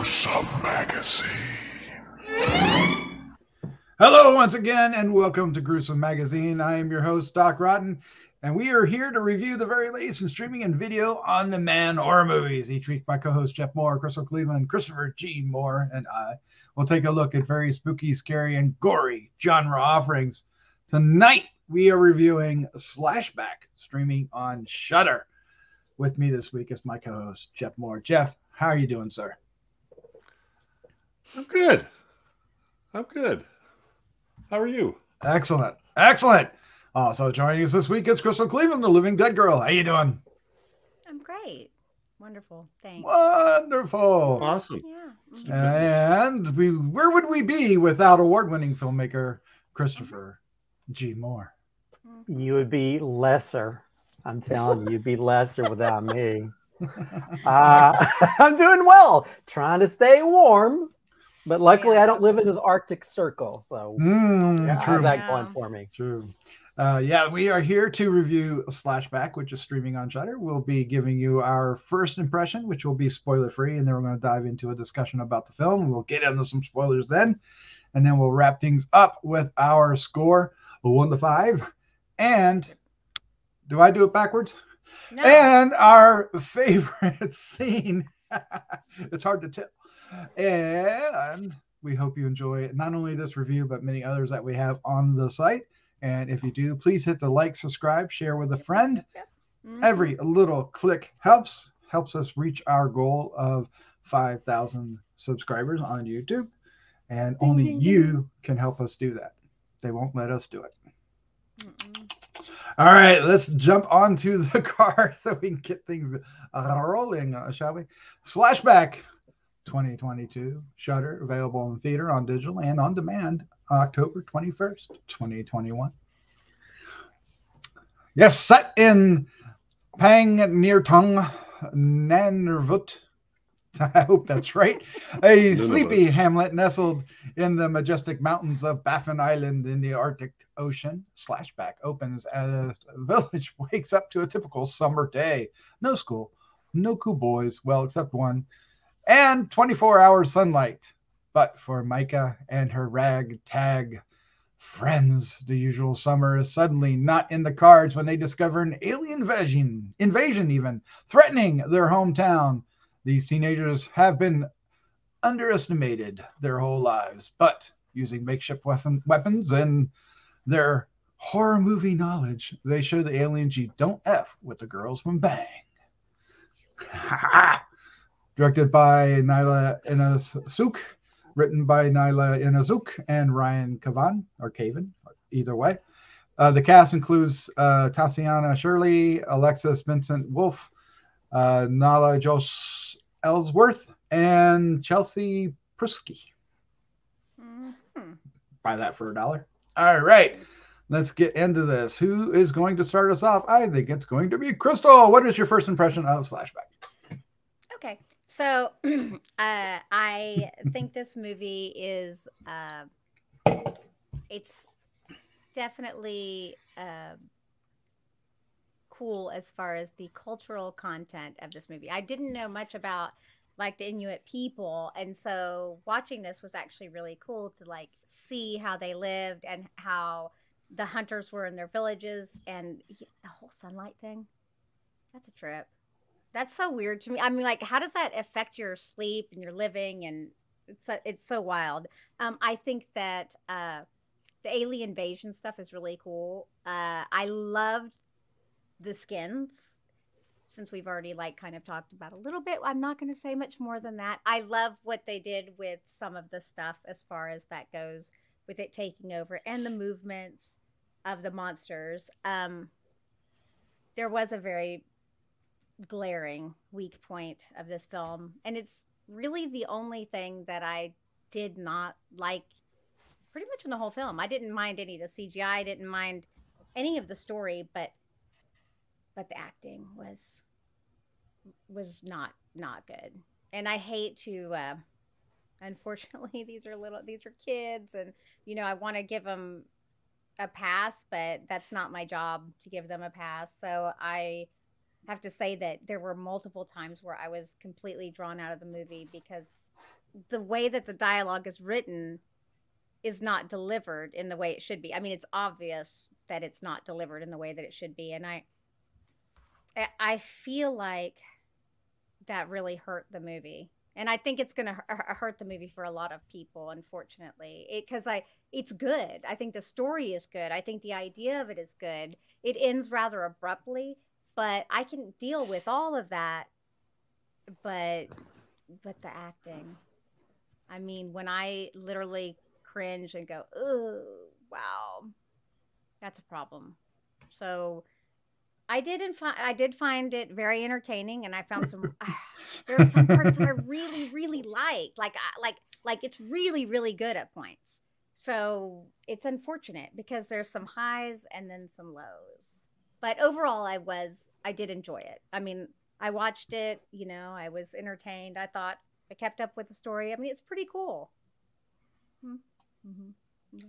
Gruesome Magazine. Hello once again, and welcome to Gruesome Magazine. I am your host, Doc Rotten, and we are here to review the very latest in streaming and video on-demand horror movies. Each week, my co-host Jeff Mohr, Crystal Cleveland, Christopher G. Mohr, and I will take a look at very spooky, scary, and gory genre offerings. Tonight, we are reviewing Slashback, streaming on SHUDDER. With me this week is my co-host, Jeff Mohr. Jeff, how are you doing, sir? I'm good. How are you? Excellent. Also joining us this week is Crystal Cleveland, the Living Dead Girl. How you doing? I'm great. Wonderful. Thanks. Wonderful. Awesome. Yeah. And where would we be without award-winning filmmaker Christopher G. Mohr? You would be lesser. I'm telling you, you'd be lesser without me. I'm doing well, trying to stay warm, but luckily I don't live in the Arctic Circle, so I have that going for me. True. We are here to review Slashback, which is streaming on Shudder. We'll be giving you our first impression, which will be spoiler-free, and then we're going to dive into a discussion about the film. We'll get into some spoilers then, and then we'll wrap things up with our score, 1 to 5, and do I do it backwards? No. And our favorite scene. It's hard to tell. And we hope you enjoy not only this review, but many others that we have on the site. And if you do, please hit the like, subscribe, share with a friend. Every little click helps us reach our goal of 5,000 subscribers on YouTube. And only you can help us do that. They won't let us do it. All right, let's jump onto the car so we can get things rolling, shall we? Slashback 2022, Shudder, available in theater, on digital, and on demand, October 21st, 2021. Yes, set in Pangnirtung, Nunavut. I hope that's right. A sleepy hamlet nestled in the majestic mountains of Baffin Island in the Arctic Ocean. Slashback opens as a village wakes up to a typical summer day. No school, no cool boys, well, except one, and 24-hour sunlight. But for Maika and her ragtag friends, the usual summer is suddenly not in the cards when they discover an alien invasion even, threatening their hometown. These teenagers have been underestimated their whole lives, but using makeshift weapons and their horror movie knowledge, they show the aliens you don't F with the girls from Bang. Directed by Nyla Inazuk, written by Nyla Inazuk and Ryan Cavan, either way. The cast includes Tatiana Shirley, Alexis Vincent Wolf, Nala Josh Ellsworth, and Chelsea Prusky. Buy that for $1. All right, let's get into this. Who is going to start us off? I think it's going to be Crystal. What is your first impression of Slashback? Okay, so I think this movie is it's definitely cool as far as the cultural content of this movie. I didn't know much about like the Inuit people, and so watching this was actually really cool to like see how they lived and how the hunters were in their villages, and the whole sunlight thing. That's a trip. That's so weird to me. I mean, like, how does that affect your sleep and your living? And it's so wild. I think that the alien invasion stuff is really cool. I loved the skins, since we've already like kind of talked about a little bit. I'm not going to say much more than that. I love what they did with some of the stuff as far as that goes, with it taking over and the movements of the monsters. There was a very glaring weak point of this film, and it's really the only thing that I did not like pretty much in the whole film. I didn't mind any of the CGI, I didn't mind any of the story, but the acting was not good. And I hate to unfortunately these are kids, and you know, I want to give them a pass, but that's not my job to give them a pass. So I have to say that there were multiple times where I was completely drawn out of the movie because the way that the dialogue is written is not delivered in the way it should be. I mean, it's obvious that it's not delivered in the way that it should be. And I feel like that really hurt the movie. And I think it's going to hurt the movie for a lot of people, unfortunately, because it's good. I think the story is good. I think the idea of it is good. It ends rather abruptly, but I can deal with all of that. But the acting, I mean, when I literally cringe and go, oh, wow, that's a problem. So I did find it very entertaining, and I found some. There's some parts that I really, really liked. Like it's really, really good at points. So it's unfortunate because there's some highs and then some lows. But overall, I did enjoy it. I mean, I watched it. You know, I was entertained. I thought I kept up with the story. I mean, it's pretty cool. Mm-hmm.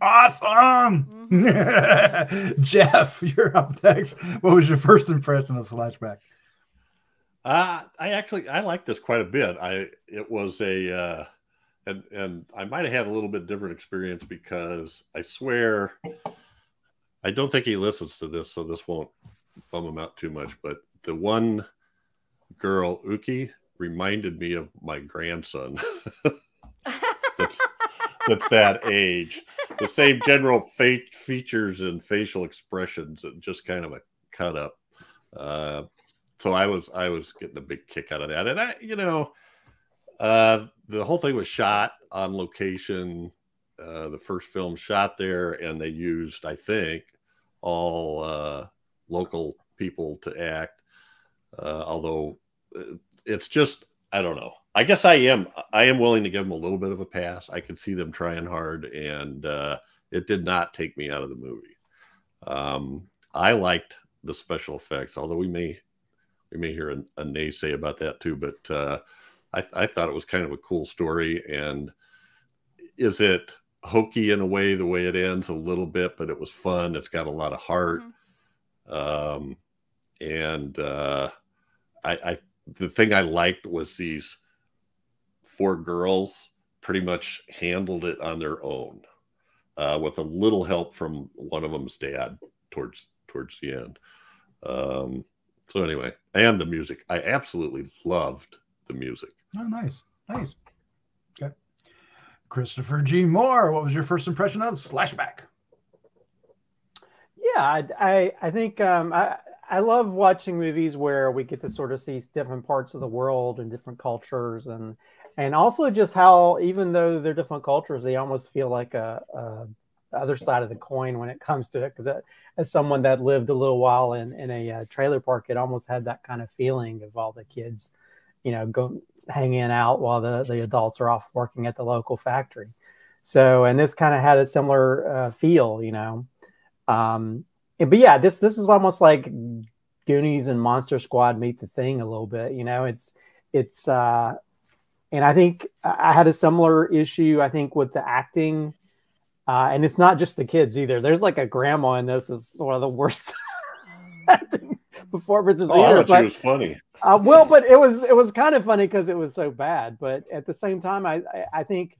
Awesome. Jeff, you're up next. What was your first impression of Slashback? I like this quite a bit. It was a and I might have had a little bit different experience because I swear I don't think he listens to this, so this won't bum him out too much. But the one girl, Uki, reminded me of my grandson. That's that age. The same general features and facial expressions, and just kind of a cut up. So I was getting a big kick out of that, and the whole thing was shot on location. The first film shot there, and they used, I think, all local people to act. Although it's just, I don't know. I guess I am willing to give them a little bit of a pass. I could see them trying hard, and it did not take me out of the movie. I liked the special effects, although we may hear a naysay about that too. But I thought it was kind of a cool story. And is it hokey in a way, the way it ends a little bit? But it was fun. It's got a lot of heart. The thing I liked was these 4 girls pretty much handled it on their own, with a little help from one of them's dad towards the end. So anyway, and the music, I absolutely loved the music. Oh, nice. Okay, Christopher G. Mohr, what was your first impression of Slashback? Yeah, I think I love watching movies where we get to sort of see different parts of the world and different cultures, and also just how, even though they're different cultures, they almost feel like a other side of the coin when it comes to it. Because as someone that lived a little while in a trailer park, it almost had that kind of feeling of all the kids, go hanging out while the adults are off working at the local factory. So, and this kind of had a similar feel, but yeah, this is almost like Goonies and Monster Squad meet The Thing a little bit. It's and I think I had a similar issue, I think, with the acting. And it's not just the kids either. There's like a grandma in this is one of the worst acting performances. I thought she was funny. Well, but it was kind of funny because it was so bad. But at the same time, I think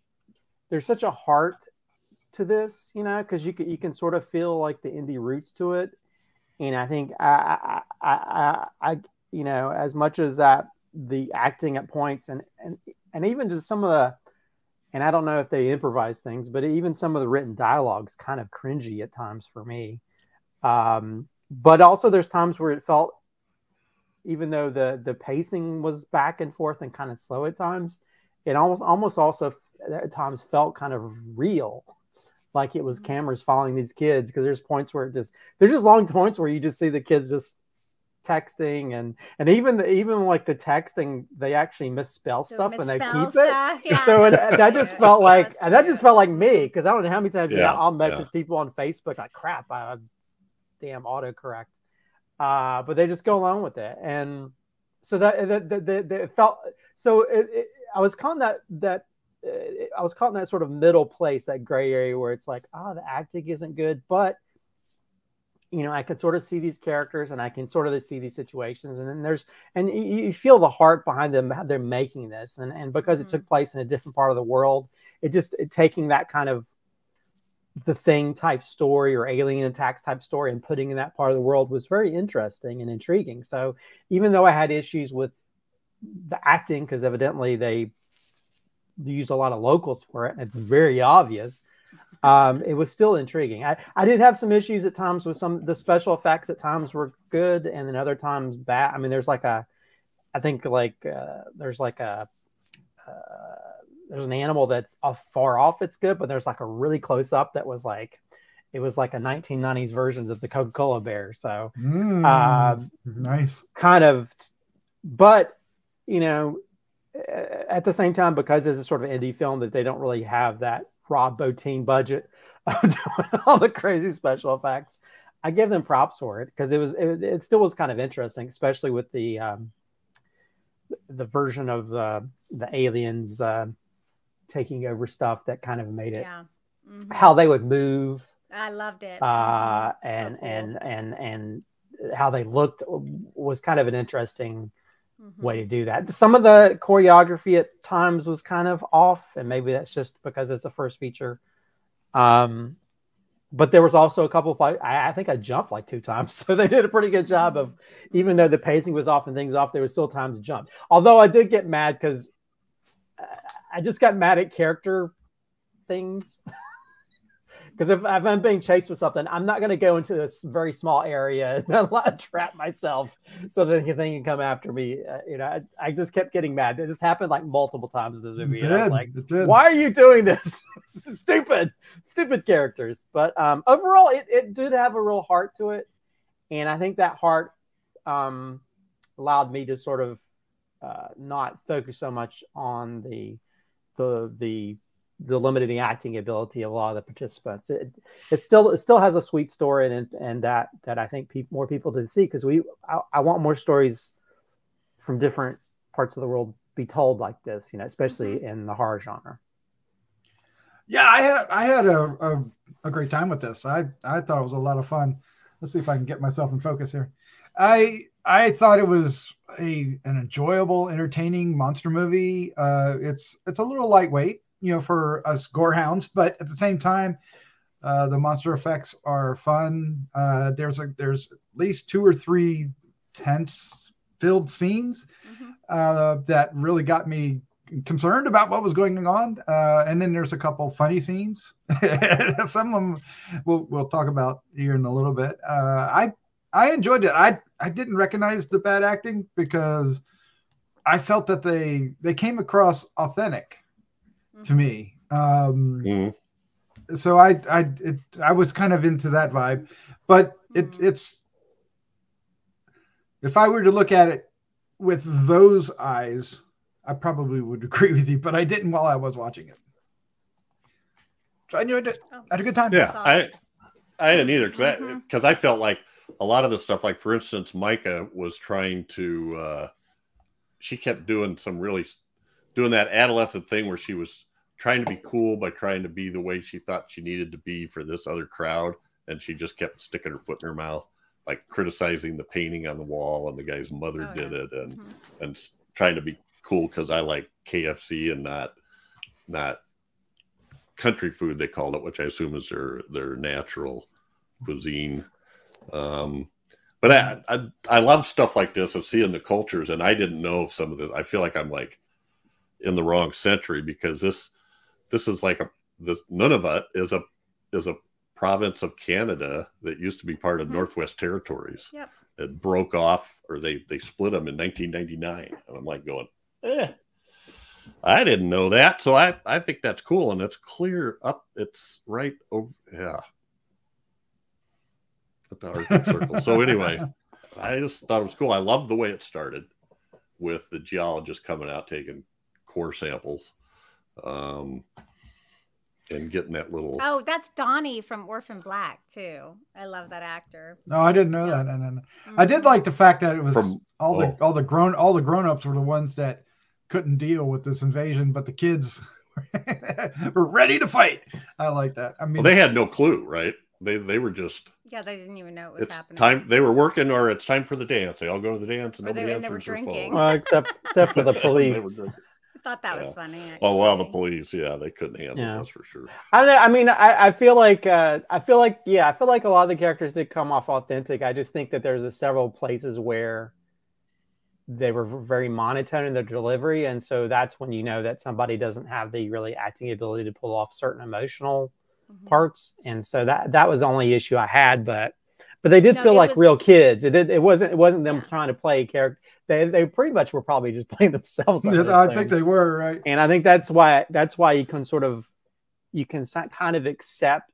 there's such a heart to this, because you can sort of feel like the indie roots to it. And I think I as much as that, the acting at points and even just some of the, and I don't know if they improvise things, but even some of the written dialogue's kind of cringy at times for me. But also there's times where it felt, even though the pacing was back and forth and kind of slow at times, it almost also at times felt kind of real, like it was cameras following these kids. Because there's points where there's just long points where you just see the kids just texting, and even like the texting, they actually misspell stuff and they keep it. Yeah. So that just felt like, and that just felt like me, because I don't know how many times I'll message people on Facebook like, crap, I damn autocorrect, but they just go along with it. And so that it felt so. I was caught in that I was caught in that sort of middle place, that gray area where it's like, the acting isn't good, but you know, I could sort of see these characters and I can sort of see these situations. And then and you feel the heart behind them, how they're making this. And because it took place in a different part of the world, taking that kind of The Thing type story or alien attacks type story and putting in that part of the world was very interesting and intriguing. So even though I had issues with the acting, because evidently they used a lot of locals for it, and it's very obvious, it was still intriguing. I did have some issues at times with the special effects. At times were good, and then other times bad. I mean, there's there's an animal that's far off. It's good, but there's like a really close up that was like, it was like a 1990s versions of the Coca-Cola bear. So nice, kind of, but you know, at the same time, because it's a sort of indie film that they don't really have that Rob Bottin budget of doing all the crazy special effects, I give them props for it, because it still was kind of interesting, especially with the version of the aliens taking over stuff that kind of made it how they would move. I loved it. And so cool. and how they looked was kind of an interesting way to do that. Some of the choreography at times was kind of off, and maybe that's just because it's a first feature. But there was also a couple of, I think I jumped like 2 times. So they did a pretty good job of, even though the pacing was off and things off, there was still times to jump. Although I did get mad because I just got mad at character things. Because if I'm being chased with something, I'm not going to go into this very small area and trap myself so that the thing can come after me. You know, I just kept getting mad. This happened like multiple times in this movie. And I was like, why are you doing this? This is stupid characters. But overall, it did have a real heart to it. And I think that heart allowed me to sort of not focus so much on the limiting acting ability of a lot of the participants. It still has a sweet story and that I think more people did see, because I want more stories from different parts of the world be told like this, you know, especially in the horror genre. Yeah, I had a great time with this. I thought it was a lot of fun. Let's see if I can get myself in focus here. I thought it was an enjoyable, entertaining monster movie. It's a little lightweight, you know, for us gorehounds, but at the same time, the monster effects are fun. There's at least 2 or 3 tense-filled scenes that really got me concerned about what was going on. And then there's a couple funny scenes. Some of them we'll talk about here in a little bit. I enjoyed it. I didn't recognize the bad acting because I felt that they came across authentic to me. So I was kind of into that vibe, but it's, if I were to look at it with those eyes, I probably would agree with you, but I didn't while I was watching it. So I enjoyed it. I had a good time. Yeah, I didn't either, because I felt like a lot of the stuff, like for instance, Maika was trying to, she kept doing that adolescent thing where she was trying to be cool by trying to be the way she thought she needed to be for this other crowd. And she just kept sticking her foot in her mouth, like criticizing the painting on the wall and the guy's mother did it, and trying to be cool because I like KFC and not country food, they called it, which I assume is their natural cuisine. But I love stuff like this of seeing the cultures, and I didn't know some of this. I feel like I'm like in the wrong century, because this is like this Nunavut is a province of Canada that used to be part of Northwest Territories. Yep. It broke off, or they split them in 1999, and I'm like going, I didn't know that. So I think that's cool, and it's clear up. It's right over, at the Arctic Circle. So anyway, I just thought it was cool. I love the way it started with the geologist coming out taking core samples, and getting that little. Oh, that's Donnie from Orphan Black too. I love that actor. No, I didn't know that. And I did like the fact that it was all the grown-ups were the ones that couldn't deal with this invasion, but the kids were ready to fight. I like that. I mean, they had no clue, right? They were just Yeah, they didn't even know it was happening. Time they were working, or it's time for the dance. They all go to the dance, and nobody answers their phone. Well, except for the police. I thought that was funny. Actually. Oh well, the police, they couldn't handle this for sure. I don't know. I mean, I feel like a lot of the characters did come off authentic. I just think that there's several places where they were very monotone in their delivery, and so that's when you know that somebody doesn't have the really acting ability to pull off certain emotional parts. And so that was the only issue I had, but they did feel like real kids. It wasn't them trying to play character. They pretty much were probably just playing themselves. I think they were, right. And I think that's why you can kind of accept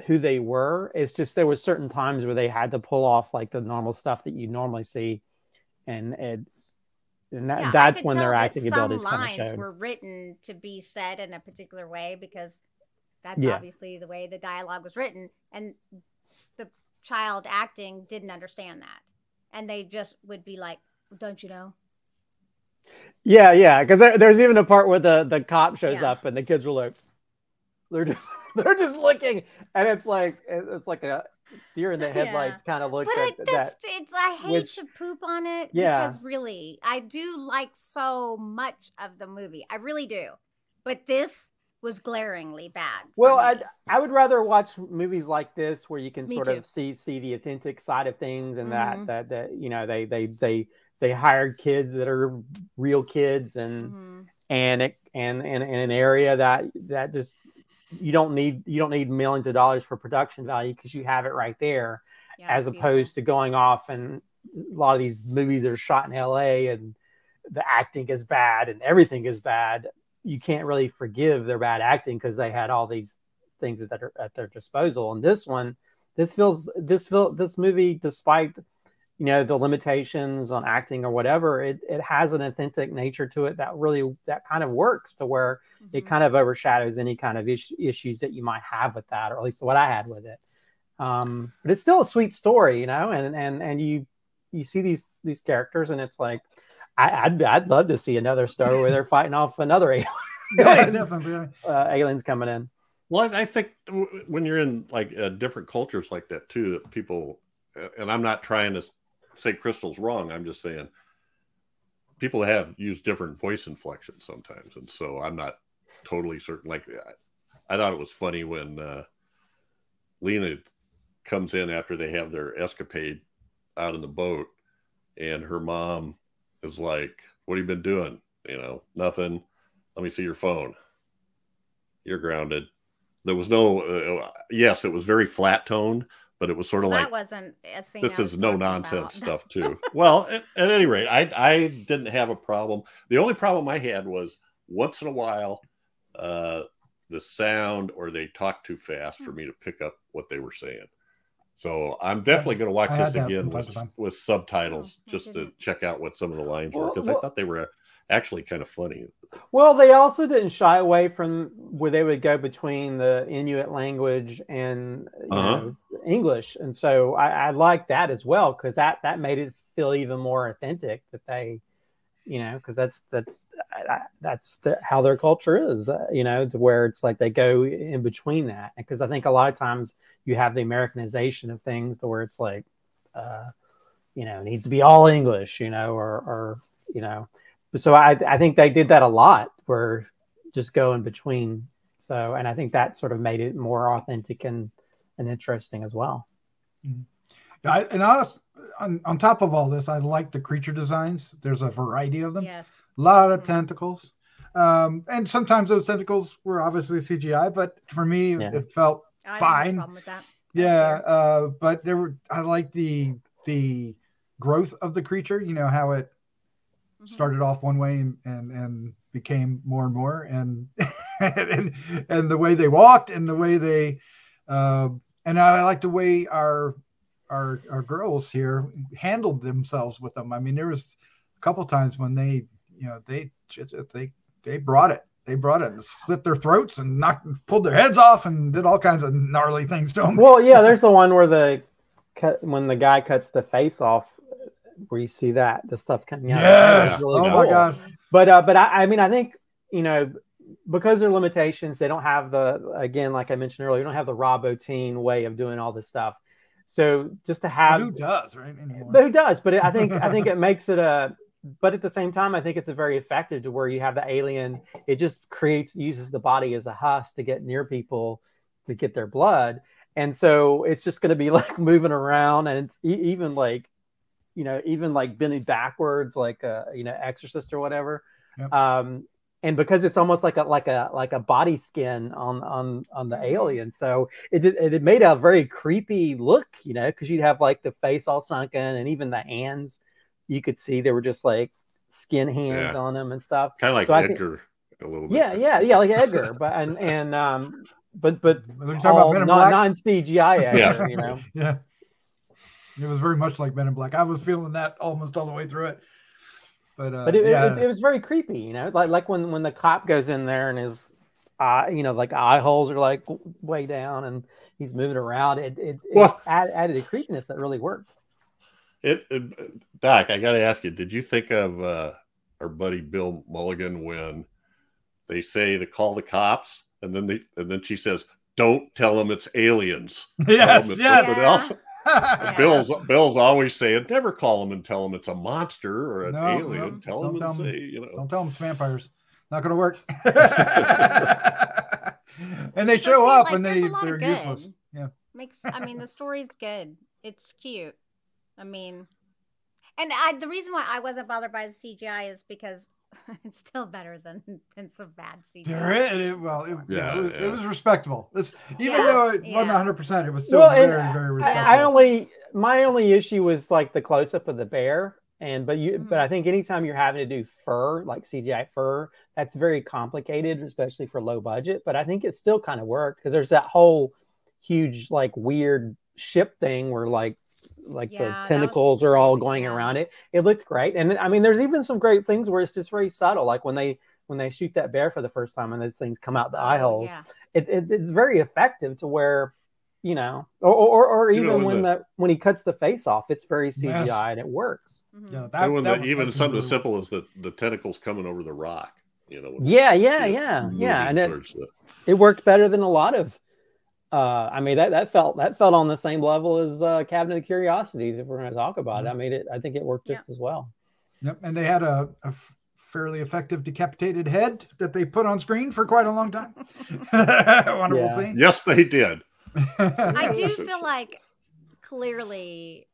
who they were. It's just there was certain times where they had to pull off like the normal stuff that you normally see, and that's when their acting abilities kind of showed. Some lines were written to be said in a particular way because that's obviously the way the dialogue was written, and the child acting didn't understand that, and they just would be like, "Don't you know?" Yeah, because there's even a part where the cop shows up and the kids were like, they're just looking, and it's like a deer in the headlights kind of look. But I hate to poop on it because really I do like so much of the movie, I really do, but this was glaringly bad. Well, I would rather watch movies like this where you can sort of see the authentic side of things, and that you know they hired kids that are real kids, and in an area that just you don't need millions of dollars for production value because you have it right there, as opposed to going off, and a lot of these movies that are shot in LA and the acting is bad and everything is bad. You can't really forgive their bad acting because they had all these things that are at their disposal. And this movie, despite the limitations on acting or whatever, it has an authentic nature to it that kind of works to where it kind of overshadows any kind of issues that you might have with that, or at least what I had with it. But it's still a sweet story, and you see these characters, and it's like, I'd love to see another story where they're fighting off another alien. Aliens coming in. Well, I think when you're in like different cultures like that too, that people, and I'm not trying to say Crystal's wrong, I'm just saying people have used different voice inflections sometimes, and so I'm not totally certain. Like, I thought it was funny when Lena comes in after they have their escapade out in the boat, and her mom is like, "What have you been doing?" Nothing. Let me see your phone. You're grounded. There was no, yes, it was very flat toned, but it was sort of like, that wasn't a scene this is no nonsense stuff too. Well, at any rate, I didn't have a problem. The only problem I had was once in a while, the sound, or they talked too fast for me to pick up what they were saying. So I'm definitely going to watch this again with subtitles just to check out what some of the lines were, because I thought they were actually kind of funny. Well, they also didn't shy away from where they would go between the Inuit language and English, and so I like that as well, because that made it feel even more authentic. That they, because that's how their culture is, to where it's like they go in between that. Because I think a lot of times you have the Americanization of things to where it's like, it needs to be all English, or. So I think they did that a lot, where just go in between. So, and I think that sort of made it more authentic and interesting as well. On top of all this, I like the creature designs. There's a variety of them. Yes. A lot of tentacles. And sometimes those tentacles were obviously CGI, but for me, it felt fine. Problem with that. Yeah. But I like the growth of the creature, how it started off one way and became more and more, and and the way they walked, and the way they and I like the way our girls here handled themselves with them. I mean, there was a couple times when they brought it and slit their throats and pulled their heads off and did all kinds of gnarly things to them. Well, yeah, there's the one where when the guy cuts the face off, where you see the stuff coming out. Yes. Really my gosh. But I mean, I think, because there are limitations, they don't have the, again, like I mentioned earlier, you don't have the raw botine way of doing all this stuff. So just to have, who does, right? Anymore. But who does? But I think it makes it but at the same time, I think it's a very effective to where you have the alien. It just uses the body as a husk to get near people to get their blood. And so it's just going to be like moving around, and it's even like, even like bending backwards, like Exorcist or whatever. Yep. And because it's almost like a body skin on the alien, so it made a very creepy look, because you'd have like the face all sunken, and even the hands, you could see they were just like skin hands on them and stuff. Kind of like Edgar a little bit. Yeah, like Edgar, but all non-CGI Edgar, Yeah, it was very much like Men in Black. I was feeling that almost all the way through it. But it was very creepy, like when the cop goes in there and his like eye holes are like way down and he's moving around. It added a creepiness that really worked. Doc, I got to ask you, did you think of our buddy Bill Mulligan when they say to call the cops, and then she says, "Don't tell them it's aliens. Tell them it's something else." Bill's always saying, never call them and tell them it's a monster or an alien. Tell them and say, don't tell them it's vampires. Not going to work. And they show up, and they're useless. Yeah. The story's good. It's cute. And the reason why I wasn't bothered by the CGI is because it's still better than some bad CGI. It was respectable. Even though it wasn't 100%, it was still very, very respectable. My only issue was like the close up of the bear, but I think anytime you're having to do fur, like CGI fur, that's very complicated, especially for low budget. But I think it still kind of worked, because there's that whole huge like weird ship thing where like the tentacles are all going around it. It looked great. And there's even some great things where it's just very subtle, like when they shoot that bear for the first time and those things come out the eye holes. It's very effective to where, or even when he cuts the face off, it's very CGI and it works. Even something as simple as the tentacles coming over the rock, and it worked better than a lot of that felt on the same level as Cabinet of Curiosities, if we're going to talk about it. I think it worked just as well. Yep, and they had a fairly effective decapitated head that they put on screen for quite a long time. Wonderful scene. Yes, they did. I do feel like clearly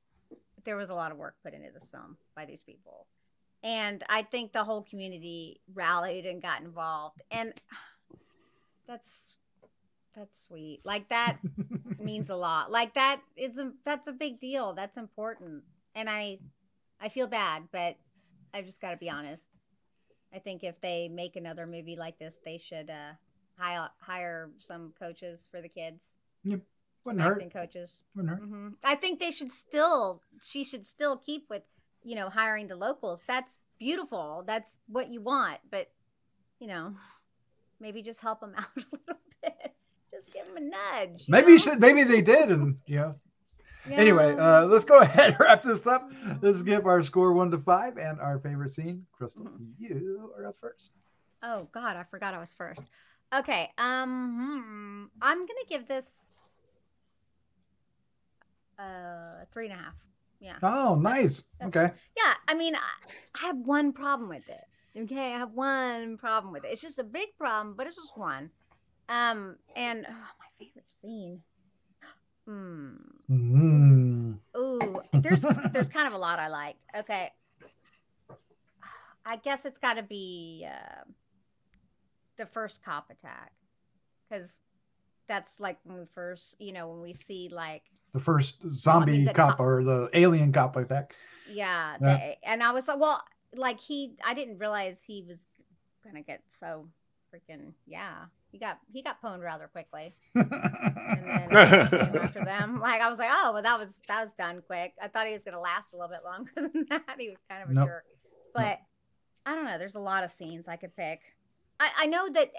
there was a lot of work put into this film by these people, and I think the whole community rallied and got involved, and that's sweet. Like, that means a lot. Like, that's a big deal. That's important. And I feel bad, but I've just got to be honest. I think if they make another movie like this, they should hire some coaches for the kids. Yep. Wouldn't hurt. Acting coaches. Wouldn't hurt. Mm-hmm. I think she should still keep with, hiring the locals. That's beautiful. That's what you want. But, maybe just help them out a little bit. Just give them a nudge. Maybe they did, and Anyway, let's go ahead and wrap this up. Let's give our score 1 to 5 and our favorite scene. Crystal, you are up first. Oh God, I forgot I was first. Okay, I'm gonna give this 3.5. Yeah. Oh, nice. Okay. Yeah, I have one problem with it. Okay, I have one problem with it. It's just a big problem, but it's just one. And my favorite scene. Ooh, there's kind of a lot I liked. Okay, I guess it's got to be the first cop attack, because that's like when we first, when we see like the first zombie cop or the alien cop attack. Yeah, and I was like, well, like I didn't realize he was gonna get so freaking He got pwned rather quickly, and then came after them. Like, I was like, oh, well, that was done quick. I thought he was going to last a little bit longer than that. He was kind of a jerk, but I don't know. There's a lot of scenes I could pick. I know that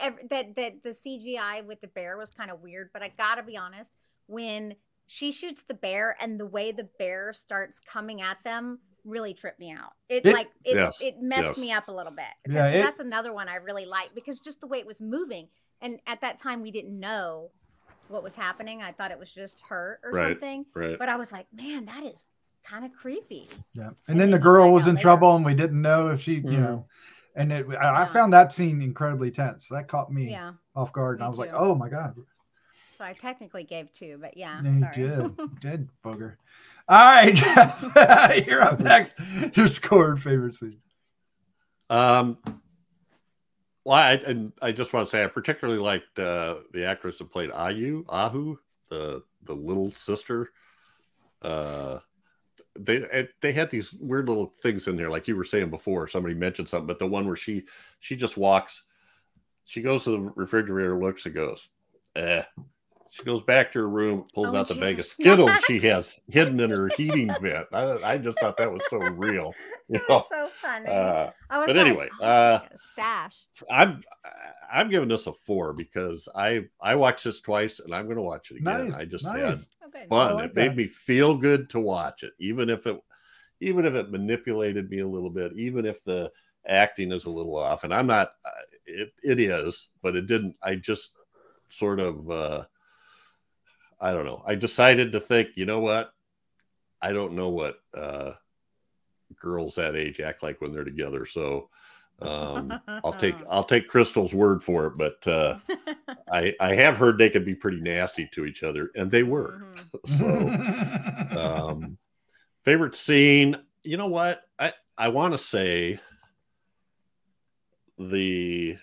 the CGI with the bear was kind of weird, but I gotta be honest, when she shoots the bear and the way the bear starts coming at them, really tripped me out. It messed me up a little bit. Yeah, So that's another one I really liked, because just the way it was moving. And at that time, we didn't know what was happening. I thought it was just her or something. Right. But I was like, man, that is kind of creepy. Yeah. And then the girl was in trouble, and we didn't know if she, you know, and I found that scene incredibly tense. That caught me off guard. And I was like, oh my God. So I technically gave 2, but yeah. You did, booger. All right, Jeff, you're up next. Your scored favorite scene. Well, I just want to say I particularly liked the actress that played Ahu, the little sister. They had these weird little things in there, like you were saying before. Somebody mentioned something, but the one where she just walks, she goes to the refrigerator, looks, and goes, She goes back to her room, pulls out the bag of Skittles she has hidden in her heating vent. I just thought that was so real. You know? So funny. But anyway, stash. I'm giving this a 4 because I watched this twice and I'm going to watch it again. Nice, I just nice. had fun. Like it made me feel good to watch it, even if it manipulated me a little bit, even if the acting is a little off. And I'm not. It is, but it didn't. I just sort of. I don't know. I decided to think, you know what? I don't know what girls that age act like when they're together. So I'll take Crystal's word for it. But I have heard they can be pretty nasty to each other, and they were. So favorite scene. You know what? I want to say when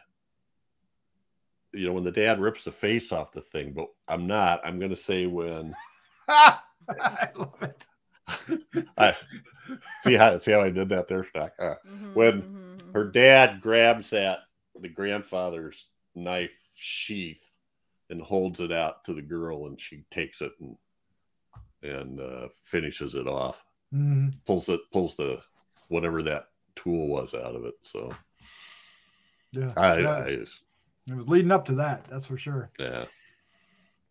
the dad rips the face off the thing, but I'm not. I'm going to say when. I love it. See how I did that there, Stock? When her dad grabs the grandfather's knife sheath and holds it out to the girl, and she takes it and finishes it off. Pulls the whatever that tool was out of it. So it was leading up to that, that's for sure. Yeah.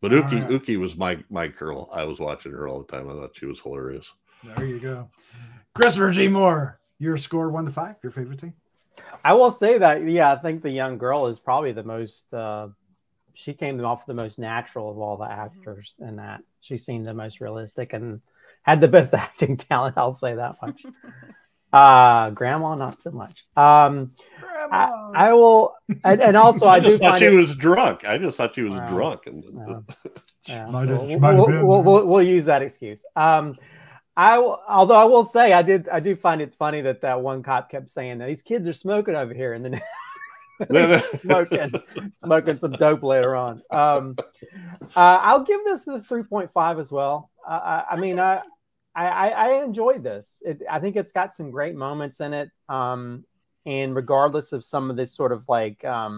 But Uki was my girl. I was watching her all the time. I thought she was hilarious. There you go. Christopher G. Mohr, your score 1 to 5, your favorite scene? I will say that, I think the young girl is probably the most, she came off the most natural of all the actors in that. She seemed the most realistic and had the best acting talent. I'll say that much. Grandma, not so much. I will, and also I just thought she was drunk. I just thought she was drunk, and we'll use that excuse. Although I will say I do find it funny that one cop kept saying that these kids are smoking over here, and then smoking some dope later on. I'll give this the 3.5 as well. I mean, I enjoyed this. I think it's got some great moments in it. And regardless of some of this sort of like I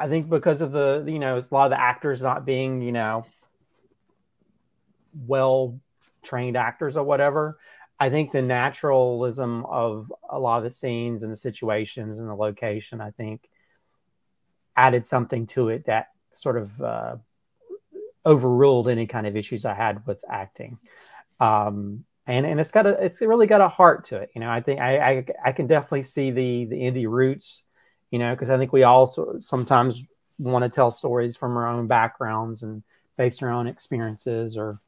think because of the, a lot of the actors not being, well-trained actors or whatever, I think the naturalism of a lot of the scenes and the situations and the location, I think added something to it that sort of overruled any kind of issues I had with acting. And it's really got a heart to it. I think I can definitely see the indie roots, because I think we all sometimes want to tell stories from our own backgrounds and based on our own experiences or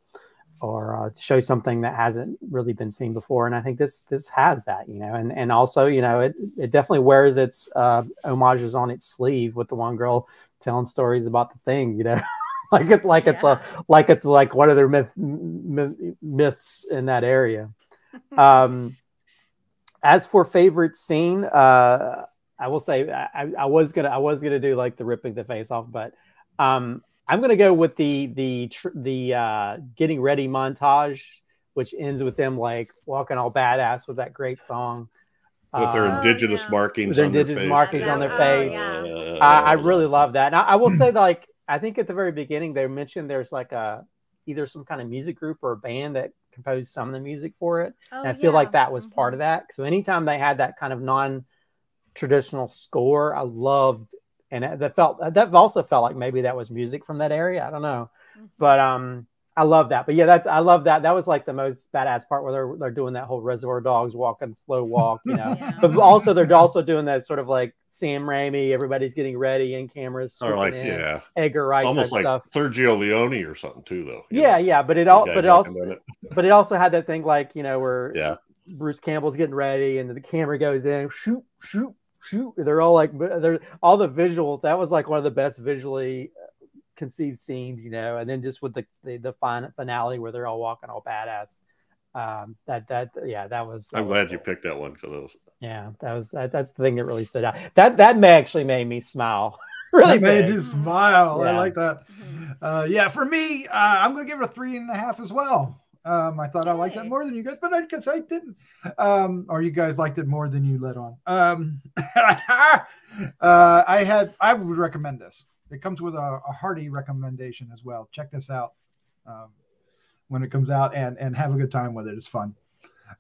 show something that hasn't really been seen before. And I think this has that, and also, it definitely wears its homages on its sleeve with the one girl telling stories about the thing, it's like one of their myths in that area. As for favorite scene, I will say I was gonna do like the ripping the face off, but I'm gonna go with the getting ready montage, which ends with them like walking all badass with that great song. With their indigenous markings on their face. I really love that. And I will say, like, I think at the very beginning they mentioned there's like either some kind of music group or a band that composed some of the music for it. And I feel like that was part of that. So anytime they had that kind of non-traditional score, I loved, and that also felt like maybe that was music from that area. I don't know, but I love that. But yeah, I love that. That was like the most badass part where they're doing that whole Reservoir Dogs walking slow walk, you know. Yeah. But also they're also doing that sort of like Sam Raimi, everybody's getting ready in cameras, Or like, in, Edgar Wright almost type like stuff. Sergio Leone or something too, though. Yeah, but it also had that thing like, you know, where Bruce Campbell's getting ready and the camera goes in, shoot. They're all like, they're all the visual. That was like one of the best visually conceived scenes, you know. And then just with the finale where they're all walking all badass. That was. I'm glad you picked that one because that's the thing that really stood out. That actually made me smile. Really made you smile. Yeah. I like that. For me, I'm going to give it a 3.5 as well. I thought I liked that more than you guys, but I guess I didn't. Or you guys liked it more than you let on. I would recommend this. It comes with a hearty recommendation as well. Check this out when it comes out and have a good time with it. It's fun.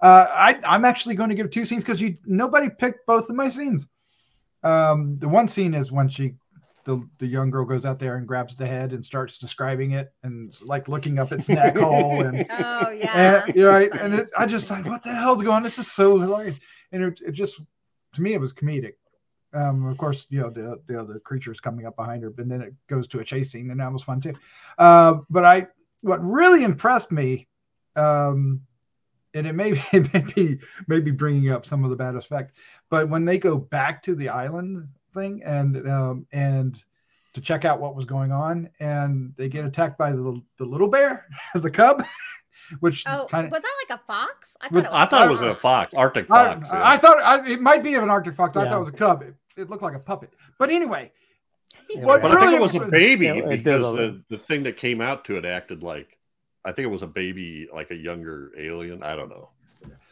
I'm actually going to give 2 scenes because nobody picked both of my scenes. The one scene is when the young girl goes out there and grabs the head and starts describing it and like looking up its neck hole and you're right. And I just like, what the hell's going on? This is so hilarious. And it just, to me, it was comedic. Of course, you know, the other creatures coming up behind her, but then it goes to a chase scene and that was fun too. But what really impressed me, and it may be bringing up some of the bad effect, but when they go back to the island thing and to check out what was going on, and they get attacked by the little bear, the cub, which was that like a fox? I thought it was a fox, Arctic fox. I thought it might be an Arctic fox. I thought it was a cub. It looked like a puppet. But anyway, but I think it was a baby because the thing that came out to it acted like, I think it was a baby, like a younger alien. I don't know.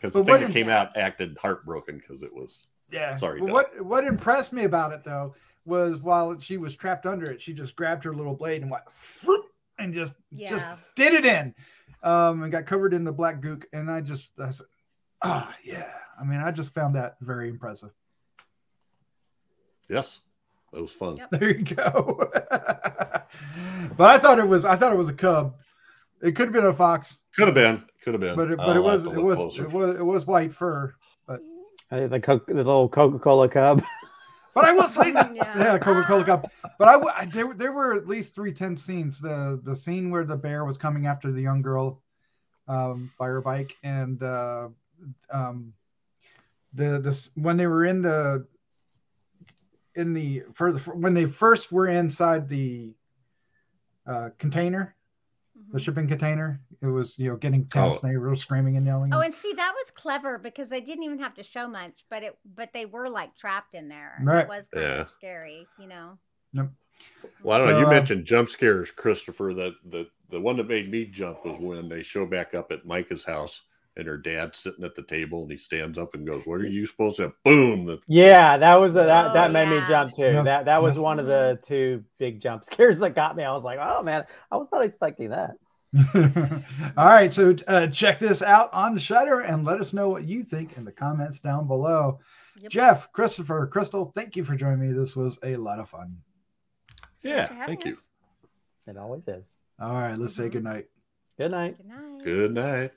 Because the thing that came out acted heartbroken because it was. Yeah. Sorry. But what impressed me about it though was while she was trapped under it, she just grabbed her little blade and went and just did it in, and got covered in the black gook. And I said, I mean, I just found that very impressive. Yes, that was fun. Yep. There you go. But I thought it was a cub. It could have been a fox. Could have been. But it was white fur. But the little Coca-Cola cub. But I will say that, Coca-Cola cub. But there were at least 3 tense scenes. The scene where the bear was coming after the young girl by her bike, and when they were when they first were inside the container. The shipping container, it was, you know, getting tense. And they were screaming and yelling. Oh, and see, that was clever because they didn't even have to show much, but they were like trapped in there. Right. It was kind of scary, you know. Yep. Well, I don't know. You mentioned jump scares, Christopher. The one that made me jump was when they show back up at Maika's house and her dad's sitting at the table and he stands up and goes, "What are you supposed to?" Boom. That made me jump too. Yes. That was one of the 2 big jump scares that got me. I was like, oh man, I was not expecting that. All right, so check this out on Shudder and let us know what you think in the comments down below. Yep. Jeff, Christopher, Crystal, thank you for joining me. This was a lot of fun. Yeah, thank you. It always is. All right, let's say good night. Good night. Good night. Good night.